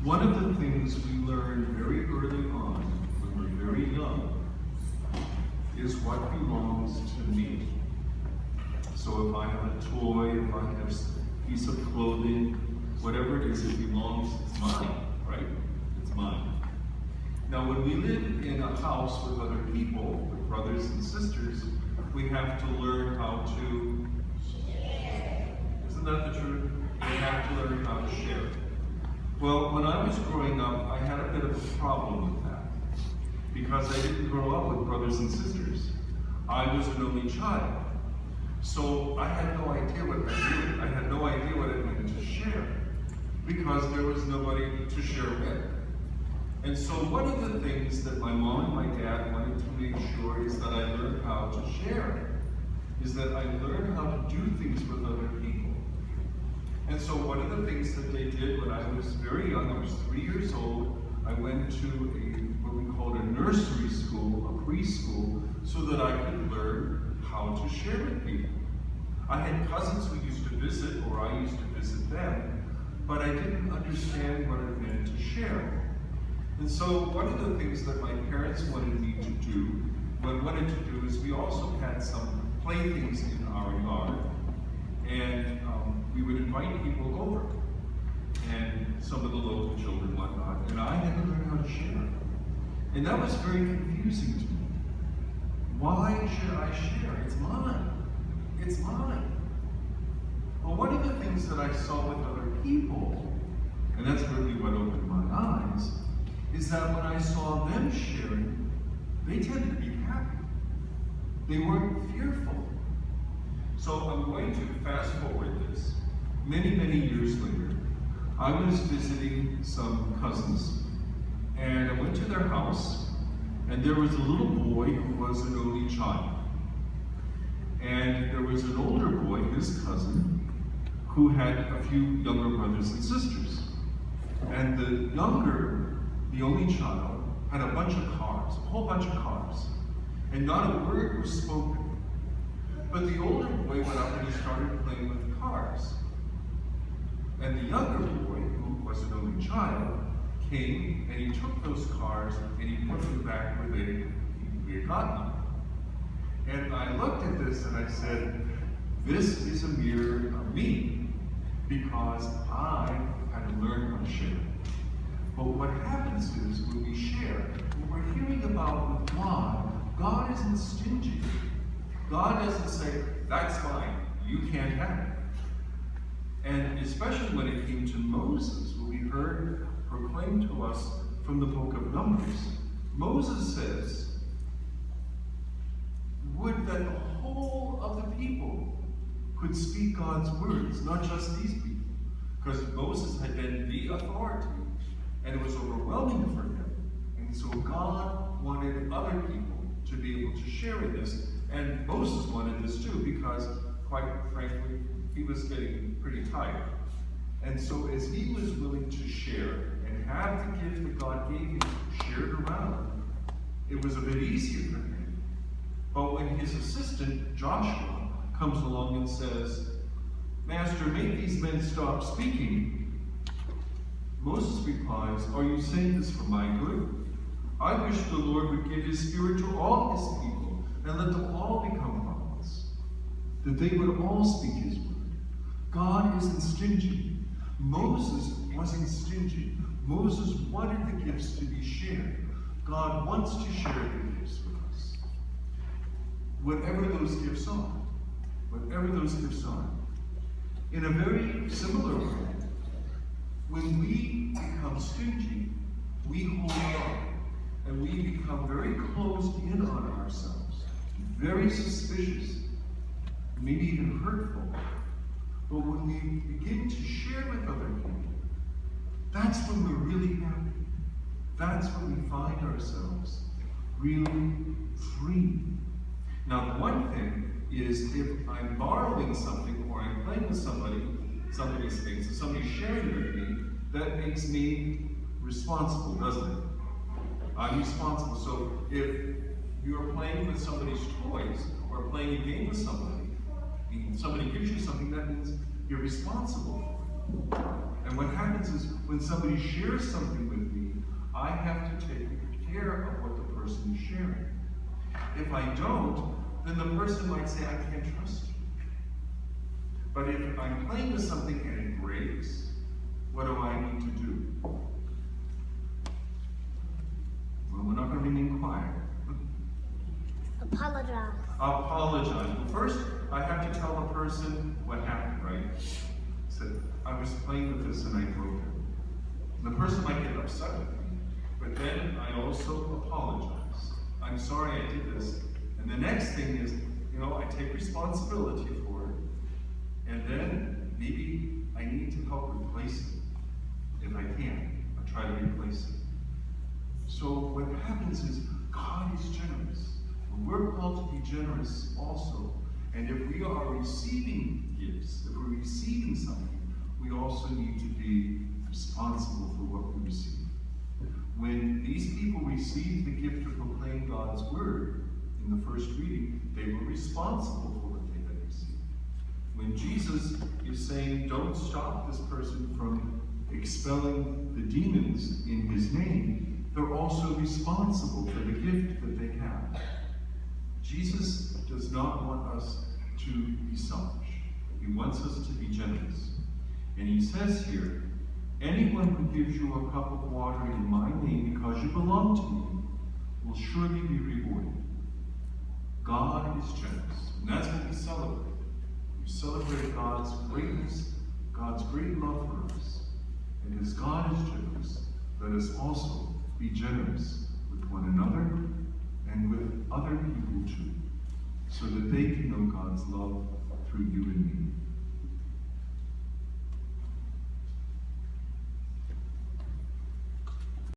One of the things we learn very early on, when we're very young, is what belongs to me. So if I have a toy, if I have a piece of clothing, whatever it is, it belongs, it's mine, right? It's mine. Now when we live in a house with other people, with brothers and sisters, we have to learn how to share. Isn't that the truth? We have to learn how to share. Well, when I was growing up, I had a bit of a problem with that, because I didn't grow up with brothers and sisters. I was an only child. So I had no idea what that meant. I had no idea what it meant to share, because there was nobody to share with. And so one of the things that my mom and my dad wanted to make sure is that I learned how to share, is that I learned how to do things with other people. And so one of the things that they did when I was very young, I was 3 years old, I went to what we called a nursery school, a preschool, so that I could learn how to share with people. I had cousins who used to visit, or I used to visit them, but I didn't understand what it meant to share. And so one of the things that my parents wanted me to do, is we also had some playthings in our yard, and we would invite people over, and some of the local children and whatnot, and I had to learn how to share. And that was very confusing to me. Why should I share? It's mine. It's mine. Well, one of the things that I saw with other people, and that's really what opened my eyes, is that when I saw them sharing, they tended to be happy. They weren't fearful. So I'm going to fast forward this. Many, many years later, I was visiting some cousins, and I went to their house, and there was a little boy who was an only child. And there was an older boy, his cousin, who had a few younger brothers and sisters. And the younger, the only child, had a bunch of cars, a whole bunch of cars. And not a word was spoken. But the older boy went up and he started playing with the cars. And the younger boy, who was an only child, came and he took those cars and he put them back where he had gotten them. And I looked at this and I said, this is a mirror of me, because I had to learn how to share. But what happens is when we share, what we're hearing about with God isn't stingy. God doesn't say, that's mine, you can't have it. And especially when it came to Moses, what we heard proclaimed to us from the book of Numbers, Moses says, would that the whole of the people could speak God's words, not just these people. Because Moses had been the authority, and it was overwhelming for him. And so God wanted other people to be able to share in this. And Moses wanted this too, because quite frankly, he was getting pretty tired. And so as he was willing to share and have the gift that God gave him shared around, it was a bit easier for him. But when his assistant, Joshua, comes along and says, Master, make these men stop speaking, Moses replies, are you saying this for my good? I wish the Lord would give his spirit to all his people and let them all become prophets, that they would all speak his word. God isn't stingy. Moses wasn't stingy. Moses wanted the gifts to be shared. God wants to share the gifts with us. Whatever those gifts are. Whatever those gifts are. In a very similar way, when we become stingy, we hold on. And we become very closed in on ourselves, very suspicious, maybe even hurtful. But when we begin to share with other people, that's when we're really happy. That's when we find ourselves really free. Now, the one thing is, if I'm borrowing something or I'm playing with somebody's things, and somebody's sharing with me, that makes me responsible, doesn't it? I'm responsible. So if you're playing with somebody's toys or playing a game with somebody, and somebody gives you something, that means you're responsible for it. And what happens is when somebody shares something with me, I have to take care of what the person is sharing. If I don't, then the person might say, I can't trust you. But if I'm playing with something and it breaks, what do I need to do? Well, we're not going to remain quiet. Apologize. Apologize. Well, first, I have to tell the person what happened, right? I said, I was playing with this and I broke it. And the person might get upset with me, but then I also apologize. I'm sorry I did this. And the next thing is, I take responsibility for it. And then maybe I need to help replace it. If I can, I try to replace it. So what happens is God is generous. And we're called to be generous also. And if we are receiving gifts, if we're receiving something, we also need to be responsible for what we receive. When these people received the gift of proclaiming God's word in the first reading, they were responsible for what they had received. When Jesus is saying, don't stop this person from expelling the demons in his name, they're also responsible for the gift that they have. Jesus does not want us to be selfish. He wants us to be generous. And he says here, anyone who gives you a cup of water in my name because you belong to me will surely be rewarded. God is generous. And that's what we celebrate. We celebrate God's greatness, God's great love for us. And as God is generous, let us also be generous with one another and with other people too, so that they can know God's love through you and me.